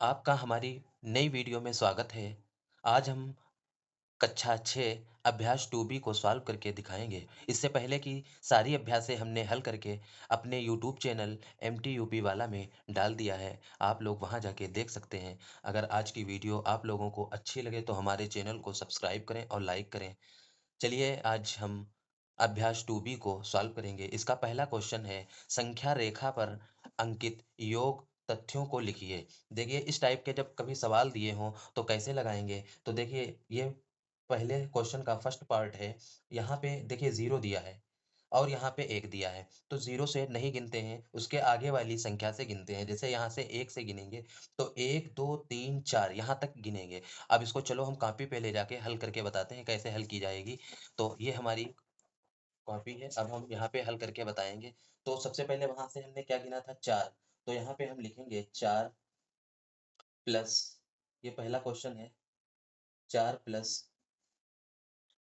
आपका हमारी नई वीडियो में स्वागत है। आज हम कक्षा 6 अभ्यास 2B को सॉल्व करके दिखाएँगे। इससे पहले की सारी अभ्यासें हमने हल करके अपने यूट्यूब चैनल MTUP वाला में डाल दिया है। आप लोग वहाँ जाके देख सकते हैं। अगर आज की वीडियो आप लोगों को अच्छी लगे तो हमारे चैनल को सब्सक्राइब करें और लाइक करें। चलिए आज हम अभ्यास 2B को सॉल्व करेंगे। इसका पहला क्वेश्चन है संख्या रेखा पर अंकित योग तथ्यों को लिखिए। देखिए इस टाइप के जब कभी सवाल दिए हों तो कैसे लगाएँगे? तो देखिए ये पहले क्वेश्चन का फर्स्ट पार्ट है। यहाँ पे देखिए 0 दिया है और यहाँ पे 1 दिया है। तो 0 से नहीं गिनते हैं, उसके आगे वाली संख्या से गिनते हैं। जैसे यहाँ से 1 से गिनेंगे तो 1, 2, 3, 4 यहाँ तक गिनेंगे। अब इसको चलो हम कॉपी पे ले जाके हल करके बताते हैं कैसे हल की जाएगी। तो ये हमारी कॉपी है, अब हम यहाँ पे हल करके बताएँगे। तो सबसे पहले वहाँ से हमने क्या गिना था 4, तो यहाँ पे हम लिखेंगे 4 प्लस ये पहला क्वेश्चन है 4 प्लस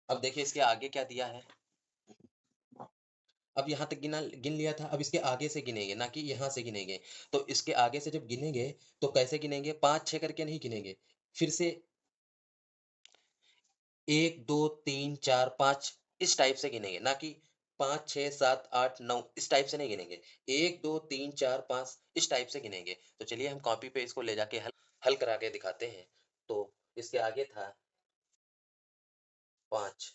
अब देखिए इसके आगे क्या दिया है? अब यहाँ तक गिन लिया था, अब इसके आगे से गिनेंगे, ना कि यहाँ से गिनेंगे। तो इसके आगे से जब गिनेंगे, तो कैसे गिनेंगे? 5-6 करके नहीं गिनेंगे। फिर से 1, 2, 3, 4, 5 इस टाइप से गिनेंगे, ना कि 5, 6, 7, 8, 9 इस टाइप से नहीं गिनेंगे। 1, 2, 3, 4, 5 इस टाइप से गिनेंगे। तो चलिए हम कॉपी पे इसको ले जाके हल हल करा के दिखाते हैं। तो इसके आगे था 5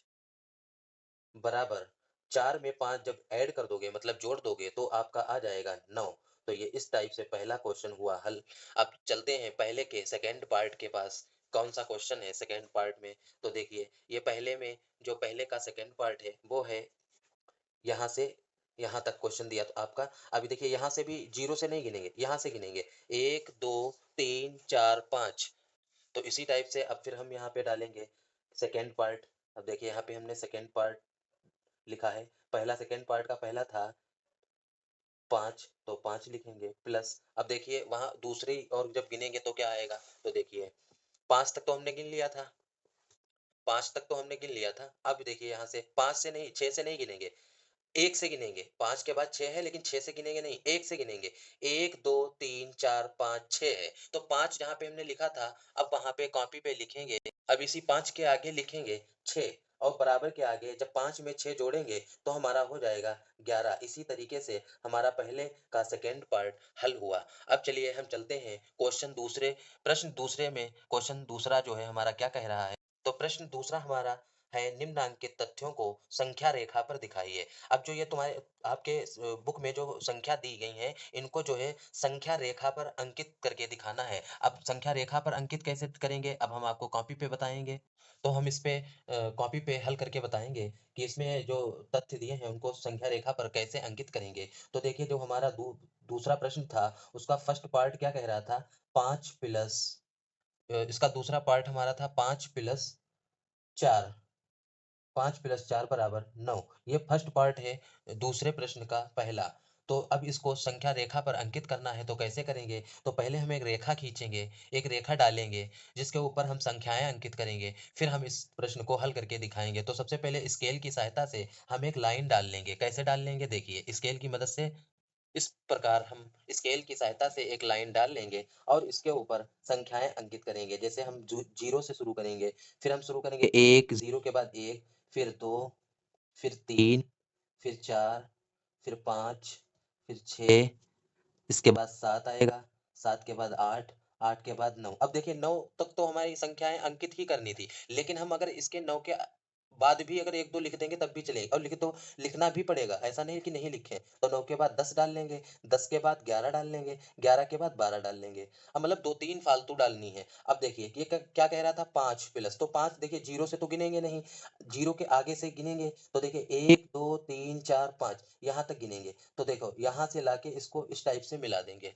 बराबर 4 में 5 जब ऐड कर दोगे मतलब जोड़ दोगे तो आपका आ जाएगा 9। तो ये इस टाइप से पहला क्वेश्चन हुआ हल। अब चलते हैं पहले के सेकंड पार्ट के पास। कौन-सा क्वेश्चन है सेकंड पार्ट में? तो देखिए ये पहले में जो पहले का सेकंड पार्ट है वो है यहाँ से यहाँ तक क्वेश्चन दिया तो आपका। अभी देखिए यहाँ से भी 0 से नहीं गिनेंगे, यहाँ से गिनेंगे 1, 2, 3, 4, 5। तो इसी टाइप से अब फिर हम यहाँ पे डालेंगे सेकंड पार्ट। अब देखिए यहाँ पे हमने सेकंड पार्ट लिखा है। पहला सेकंड पार्ट का पहला था 5 तो 5 लिखेंगे प्लस अब देखिए वहाँ दूसरी और जब गिनेंगे तो क्या आएगा? तो देखिए 5 तक तो हमने गिन लिया था, 5 तक तो हमने गिन लिया था। अब देखिए यहाँ से 5 से नहीं 6 से नहीं गिनेंगे, 1 से गिनेंगे। 5 के बाद 6 है लेकिन 6 से गिनेंगे नहीं, 1 से गिनेंगे। 1, 2, 3, 4, 5, 6 है। तो 5 जहाँ पे हमने लिखा था, अब वहाँ पे कॉपी पे लिखेंगे। अब इसी 5 के आगे लिखेंगे 6 और बराबर के आगे जब 5 में 6 जोड़ेंगे तो हमारा हो जाएगा 11। इसी तरीके से हमारा पहले का सेकंड पार्ट हल हुआ। अब चलिए हम चलते हैं प्रश्न दूसरे में क्वेश्चन दूसरा जो है हमारा क्या कह रहा है? तो प्रश्न दूसरा हमारा है निम्नलिखित तथ्यों को संख्या रेखा पर दिखाइए। अब जो ये तुम्हारे आपके बुक में जो संख्या दी गई हैं, इनको जो है संख्या रेखा पर अंकित करके दिखाना है। अब संख्या रेखा पर अंकित कैसे करेंगे? अब हम आपको कॉपी पे बताएँगे। तो हम इस पे कॉपी पे हल करके बताएँगे कि इसमें जो तथ्य दिए हैं, उनको संख्या रेखा पर कैसे अंकित करेंगे। तो देखिए जो हमारा दूसरा प्रश्न था, उसका फर्स्ट पार्ट क्या कह रहा था? 5 प्लस इसका दूसरा पार्ट हमारा था 5 प्लस 4 5 प्लस 4 बराबर 9। ये फर्स्ट पार्ट है दूसरे प्रश्न का पहला। तो अब इसको संख्या रेखा पर अंकित करना है तो कैसे करेंगे? तो पहले हम एक रेखा खींचेंगे, एक रेखा डालेंगे जिसके ऊपर हम संख्याएँ अंकित करेंगे। फिर हम इस प्रश्न को हल करके दिखाएँगे। तो सबसे पहले स्केल की सहायता से हम एक लाइन डाल लेंगे। कैसे डाल लेंगे? देखिए स्केल की मदद से इस प्रकार हम स्केल की सहायता से एक लाइन डाल लेंगे और इसके ऊपर संख्याएँ अंकित करेंगे। जैसे हम 0 से शुरू करेंगे, फिर हम शुरू करेंगे 1, 0 के बाद 1, फिर 2, फिर 3, फिर 4, फिर 5, फिर 6, इसके बाद 7 आएगा, 7 के बाद 8, 8 के बाद 9। अब देखिए 9 तक तो हमारी संख्याएँ अंकित ही करनी थी, लेकिन हम अगर इसके 9 के बाद भी अगर 1-2 लिख देंगे तब भी चलेगा और लिखना भी पड़ेगा, ऐसा नहीं है कि नहीं लिखें। तो 9 के बाद 10 डाल लेंगे, 10 के बाद 11 डाल लेंगे, 11 के बाद 12 डाल लेंगे। अब मतलब 2-3 फालतू डालनी है। अब देखिए ये क क्या कह रहा था 5 प्लस तो 5 देखिए 0 से तो गिनेंगे नहीं, 0 के आगे से गिनेंगे। तो देखिए 1, 2, 3, 4, 5 यहाँ तक गिनेंगे। तो देखो यहाँ से लाके इसको इस टाइप से मिला देंगे।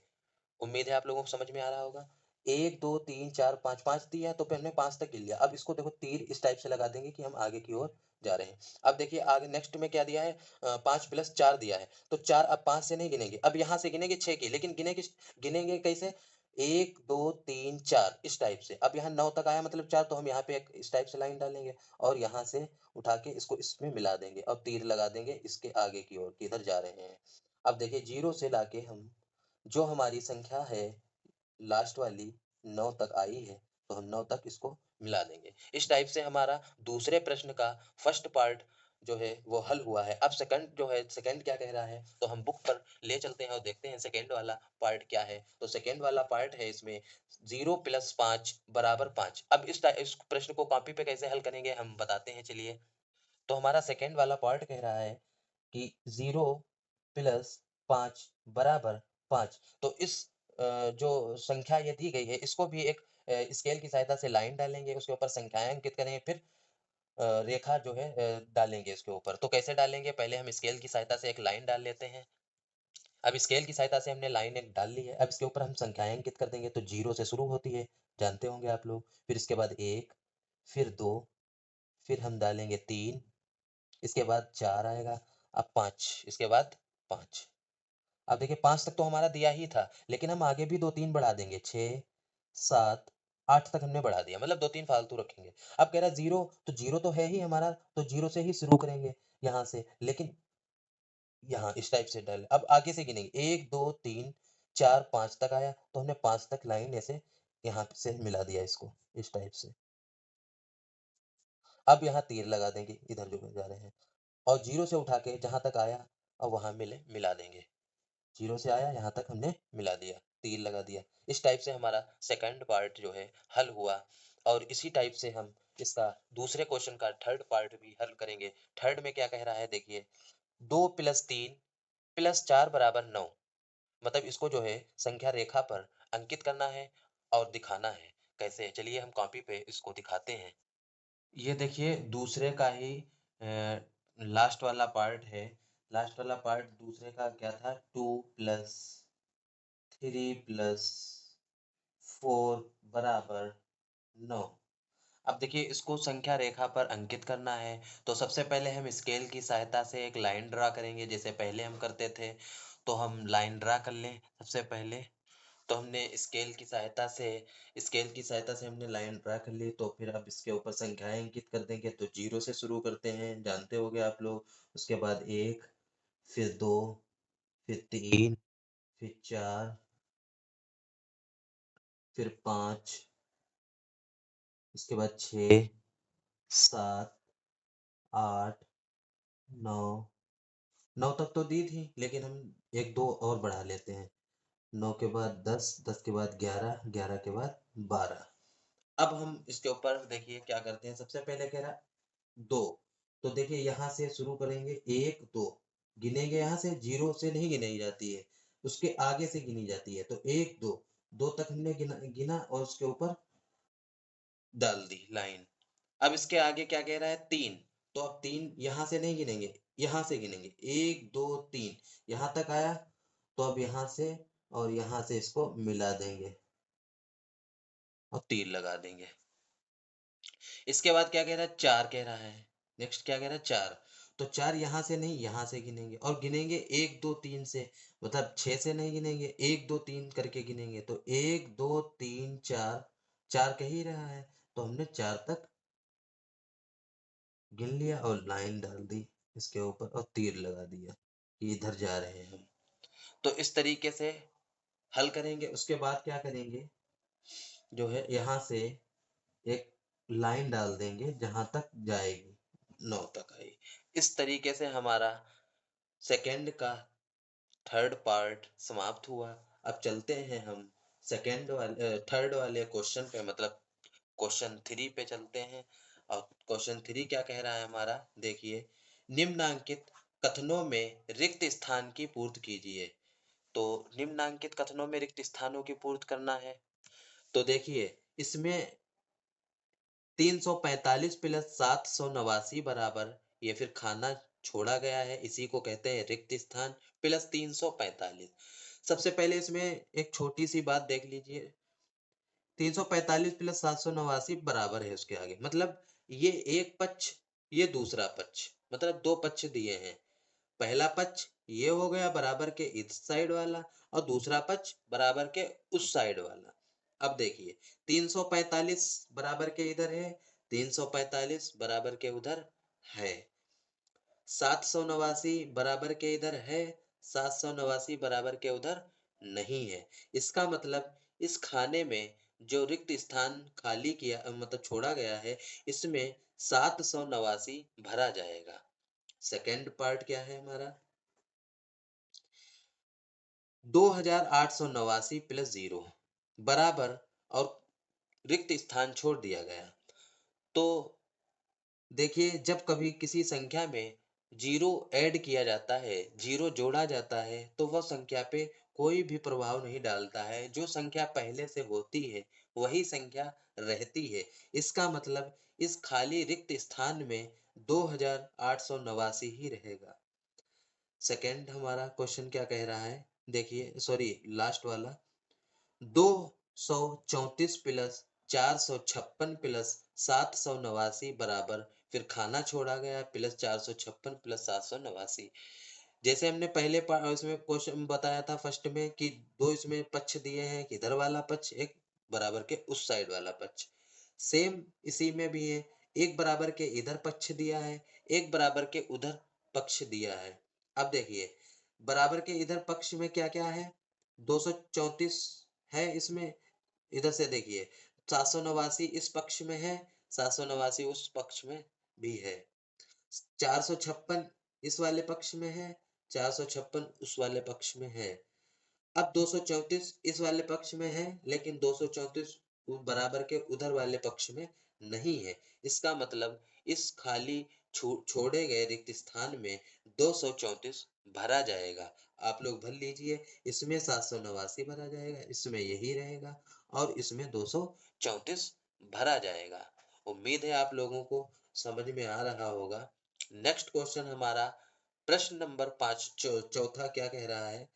उम्मीद है आप लोगों को समझ में आ रहा होगा। 1, 2, 3, 4, 5, 5 दिया है तो हमने 5 तक गिन लिया। अब इसको देखो तीर इस टाइप से लगा देंगे कि हम आगे की ओर जा रहे हैं। अब देखिए आगे नेक्स्ट में क्या दिया है 5 प्लस 4 दिया है। तो 4 अब 5 से नहीं गिनेंगे, अब यहाँ से गिनेंगे 6 की लेकिन गिनेंगे कैसे? 1, 2, 3, 4 इस टाइप से। अब यहाँ 9 तक आया मतलब 4 तो हम यहाँ पे एक इस टाइप से लाइन डालेंगे और यहाँ से उठा के इसको इसमें मिला देंगे और तीर लगा देंगे इसके आगे की ओर, किधर जा रहे हैं। अब देखिए 0 से लाके हम जो हमारी संख्या है लास्ट वाली 9 तक आई है, तो हम 9 तक इसको मिला देंगे। इस टाइप से हमारा दूसरे प्रश्न का फर्स्ट पार्ट जो है वो हल हुआ है। अब सेकंड जो है, सेकंड क्या कह रहा है, तो हम बुक पर ले चलते हैं और देखते हैं सेकंड वाला पार्ट क्या है। तो सेकंड वाला पार्ट है इसमें 0 + 5 = 5। अब इस प्रश्न को कॉपी पे कैसे हल करेंगे हम बताते हैं, चलिए। तो हमारा सेकंड वाला पार्ट कह रहा है कि 0 + 5 = 5। तो इस जो संख्या ये दी गई है, इसको भी एक स्केल की सहायता से लाइन डालेंगे, उसके ऊपर संख्याएँ अंकित करेंगे, फिर रेखा जो है डालेंगे इसके ऊपर। तो कैसे डालेंगे? पहले हम स्केल की सहायता से एक लाइन डाल लेते हैं। अब स्केल की सहायता से हमने लाइन एक डाल ली है। अब इसके ऊपर हम संख्याएँ अंकित कर देंगे, तो 0 से शुरू होती है, जानते होंगे आप लोग। फिर इसके बाद 1, फिर 2, फिर हम डालेंगे 3, इसके बाद 4 आएगा, अब 5, इसके बाद 5। अब देखिए 5 तक तो हमारा दिया ही था, लेकिन हम आगे भी 2-3 बढ़ा देंगे, 6, 7, 8 तक हमने बढ़ा दिया, मतलब 2-3 फालतू रखेंगे। अब कह रहा है 0, तो 0 तो है ही हमारा, तो 0 से ही शुरू करेंगे यहाँ से, लेकिन यहाँ इस टाइप से डालें। अब आगे से गिनेंगे, 1, 2, 3, 4, 5 तक आया, तो हमने 5 तक लाइन ऐसे यहाँ से मिला दिया इसको, इस टाइप से। अब यहाँ तीर लगा देंगे, इधर जो जा रहे हैं, और 0 से उठा के जहाँ तक आया, अब वहाँ मिला देंगे। 0 से आया, यहाँ तक हमने मिला दिया, तीर लगा दिया। इस टाइप से हमारा सेकंड पार्ट जो है हल हुआ, और इसी टाइप से हम इसका दूसरे क्वेश्चन का थर्ड पार्ट भी हल करेंगे। थर्ड में क्या कह रहा है देखिए, 2 + 3 + 4 = 9। मतलब इसको जो है संख्या रेखा पर अंकित करना है और दिखाना है। कैसे? चलिए हम कॉपी पे इसको दिखाते हैं। ये देखिए दूसरे का ही लास्ट वाला पार्ट है। लास्ट वाला पार्ट दूसरे का क्या था, 2 + 3 + 4 = 9। अब देखिए इसको संख्या रेखा पर अंकित करना है, तो सबसे पहले हम स्केल की सहायता से एक लाइन ड्रा करेंगे, जैसे पहले हम करते थे। तो हम लाइन ड्रा कर लें सबसे पहले। तो हमने स्केल की सहायता से हमने लाइन ड्रा कर ली, तो फिर अब इसके ऊपर संख्याएँ अंकित कर देंगे। तो 0 से शुरू करते हैं, जानते होंगे आप लोग। उसके बाद 1, फिर 2, फिर 3, फिर 4, फिर 5, इसके बाद 6, 7, 8, 9। 9 तक तो दी थी, लेकिन हम 1-2 और बढ़ा लेते हैं। 9 के बाद 10, 10 के बाद 11, 11 के बाद 12। अब हम इसके ऊपर देखिए क्या करते हैं, सबसे पहले कह रहा 2, तो देखिए यहाँ से शुरू करेंगे, 1, 2 गिनेंगे, यहाँ से 0 से नहीं गिनी जाती है, उसके आगे से गिनी जाती है। तो 1, 2, 2 तक हमने गिना गिना और उसके ऊपर डाल दी लाइन। अब इसके आगे क्या कह रहा है, 3, तो अब 3 यहाँ से नहीं गिनेंगे, यहाँ से गिनेंगे, 1, 2, 3 यहाँ तक आया, तो अब यहाँ से और यहाँ से इसको मिला देंगे और तीर लगा देंगे। इसके बाद क्या कह रहा है, 4 कह रहा है। नेक्स्ट क्या कह रहा है, 4, तो 4 यहाँ से नहीं, यहाँ से गिनेंगे, और गिनेंगे 1, 2, 3 से, मतलब 6 से नहीं गिनेंगे, 1, 2, 3 करके गिनेंगे। तो 1, 2, 3, 4, 4 कह ही रहा है, तो हमने 4 तक गिन लिया और लाइन डाल दी इसके ऊपर और तीर लगा दिया कि इधर जा रहे हैं हम। तो इस तरीके से हल करेंगे। उसके बाद क्या करेंगे, जो है यहाँ से एक लाइन डाल देंगे जहां तक जाएगी, 9 तक आई। इस तरीके से हमारा सेकंड का थर्ड पार्ट समाप्त हुआ। अब चलते हैं हम थर्ड वाले क्वेश्चन पे, मतलब क्वेश्चन 3 पे चलते हैं। और क्वेश्चन 3 क्या कह रहा है हमारा, देखिए, निम्नांकित कथनों में रिक्त स्थान की पूर्ति कीजिए। तो निम्नांकित कथनों में रिक्त स्थानों की पूर्ति करना है। तो देखिए इसमें 345 + 789 बराबर, ये फिर खाना छोड़ा गया है, इसी को कहते हैं रिक्त स्थान, प्लस 345। सबसे पहले इसमें एक छोटी सी बात देख लीजिए, 345 + 789 बराबर है उसके आगे, मतलब ये एक पक्ष, ये दूसरा पक्ष, मतलब दो पक्ष दिए हैं। पहला पक्ष ये हो गया बराबर के इस साइड वाला, और दूसरा पक्ष बराबर के उस साइड वाला। अब देखिए 345 बराबर के इधर है, 345 बराबर के उधर है, 789 बराबर के इधर है, 789 बराबर के उधर नहीं है। इसका मतलब इस खाने में जो रिक्त स्थान खाली किया मतलब छोड़ा गया है, इसमें 789 भरा जाएगा। सेकंड पार्ट क्या है हमारा? 2889 प्लस 0 बराबर, और रिक्त स्थान छोड़ दिया गया। तो देखिए, जब कभी किसी संख्या में 0 ऐड किया जाता है, 0 जोड़ा जाता है, तो वह संख्या पे कोई भी प्रभाव नहीं डालता है। जो संख्या पहले से होती है, वही संख्या रहती है। इसका मतलब इस खाली रिक्त स्थान में 2889 ही रहेगा। सेकंड हमारा क्वेश्चन क्या कह रहा है? देखिए, सॉरी, लास्ट वाला, 234 प्लस 456 प्लस 789 बराबर, फिर खाना छोड़ा गया प्लस 456 प्लस 789। जैसे हमने पहले इसमें क्वेश्चन बताया था फर्स्ट में कि दो इसमें पक्ष दिए हैं कि इधर वाला पक्ष, एक बराबर के उस साइड वाला पक्ष। सेम इसी में भी है, एक बराबर के इधर पक्ष दिया है, एक बराबर के उधर पक्ष दिया है। अब देखिए, बराबर के इधर पक्ष में क्या क्या है? 234 है इसमें, इधर से देखिए 789 इस पक्ष में है, 789 उस पक्ष में भी है, 456 इस वाले पक्ष में है, 456 उस वाले पक्ष में है। अब 234 इस वाले पक्ष में है, लेकिन 234 बराबर के उधर वाले पक्ष में नहीं है। इसका मतलब इस खाली छोड़े गए रिक्त स्थान में 234 भरा जाएगा। आप लोग भर लीजिए, इसमें 789 भरा जाएगा, इसमें यही रहेगा, और इसमें 234 भरा जाएगा। उम्मीद है आप लोगों को समझ में आ रहा होगा। नेक्स्ट क्वेश्चन हमारा प्रश्न नंबर 5 चौथा क्या कह रहा है?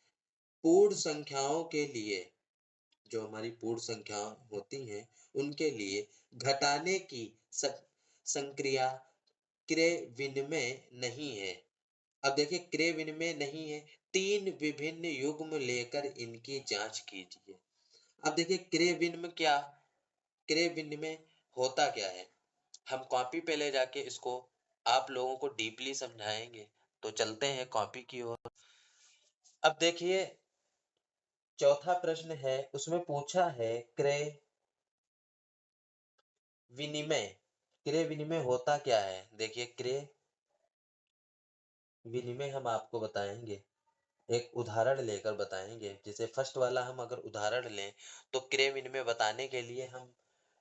पूर्ण संख्याओं के लिए, जो हमारी पूर्ण संख्या होती हैं, उनके लिए घटाने की संक्रिया क्रय विनिमय नहीं है। अब देखिए, क्रय विनिमय नहीं है, 3 विभिन्न युग्म लेकर इनकी जांच कीजिए। अब देखिए, क्रय विनिमय होता क्या है? हम कॉपी पे ले जाके इसको आप लोगों को डीपली समझाएंगे। तो चलते हैं कॉपी की ओर। अब देखिए, चौथा प्रश्न है, उसमें पूछा है क्रय विनिमय। क्रय विनिमय होता क्या है? देखिए, क्रय विनिमय हम आपको बताएंगे, एक उदाहरण लेकर बताएंगे। जैसे फर्स्ट वाला हम अगर उदाहरण लें, तो क्रय विनिमय बताने के लिए हम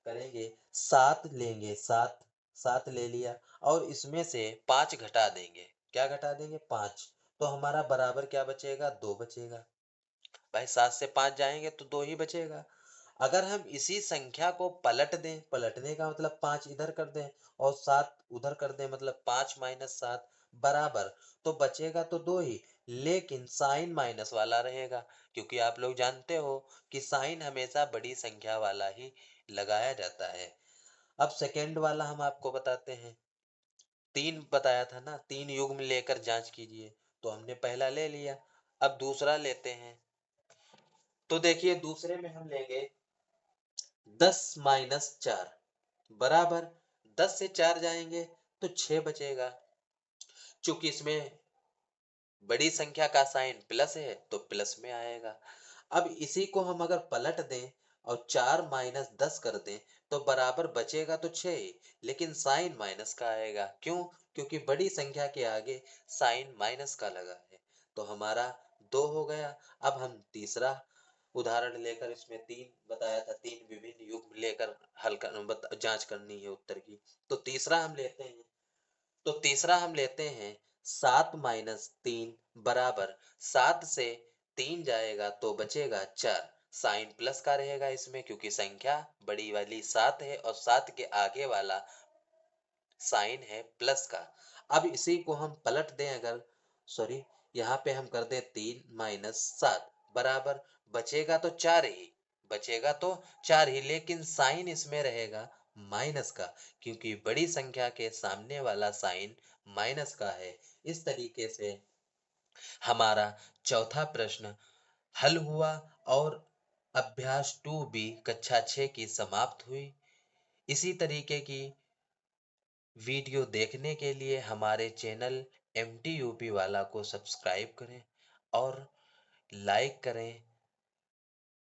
करेंगे 7 लेंगे, 7 7 ले लिया, और इसमें से 5 घटा देंगे। क्या घटा देंगे? 5। तो हमारा बराबर क्या बचेगा? 2 बचेगा। भाई 7 से 5 जाएंगे तो 2 ही बचेगा। अगर हम इसी संख्या को पलट दें, पलटने का मतलब 5 इधर कर दें और 7 उधर कर दें, मतलब 5 माइनस 7 बराबर, तो बचेगा तो 2 ही, लेकिन साइन माइनस वाला रहेगा, क्योंकि आप लोग जानते हो कि साइन हमेशा बड़ी संख्या वाला ही लगाया जाता है। अब सेकेंड वाला हम आपको बताते हैं। 3 बताया था ना, 3 युग्म लेकर जांच कीजिए, तो हमने पहला ले लिया। अब दूसरा लेते हैं। तो देखिए, दूसरे में हम लेंगे 10 माइनस 4 बराबर, 10 से 4 जाएंगे तो 6 बचेगा। चूंकि इसमें बड़ी संख्या का साइन प्लस है, तो प्लस में आएगा। अब इसी को हम अगर पलट दें और 4 माइनस 10 कर दें, तो बराबर बचेगा तो 6 ही, लेकिन साइन माइनस का आएगा। क्यों? क्योंकि बड़ी संख्या के आगे साइन माइनस का लगा है। तो हमारा 2 हो गया। अब हम तीसरा उदाहरण लेकर, इसमें 3 बताया था, 3 विभिन्न युग्म लेकर जांच करनी है उत्तर की। तो तीसरा हम लेते हैं। तो तीसरा हम लेते हैं 7 माइनस 3 बराबर, 7 से 3 जाएगा तो बचेगा 4। साइन प्लस का रहेगा इसमें, क्योंकि संख्या बड़ी वाली 7 है और 7 के आगे वाला साइन है प्लस का। अब इसी को हम पलट दें अगर, सॉरी, यहाँ पे हम कर दें 3 माइनस 7 बराबर, बचेगा तो 4 ही, बचेगा तो 4 ही, लेकिन साइन इसमें रहेगा माइनस का, क्योंकि बड़ी संख्या के सामने वाला साइन माइनस का है। इस तरीके से हमारा चौथा प्रश्न हल हुआ, और अभ्यास 2B कक्षा 6 की समाप्त हुई। इसी तरीके की वीडियो देखने के लिए हमारे चैनल MTUP वाला को सब्सक्राइब करें और लाइक करें।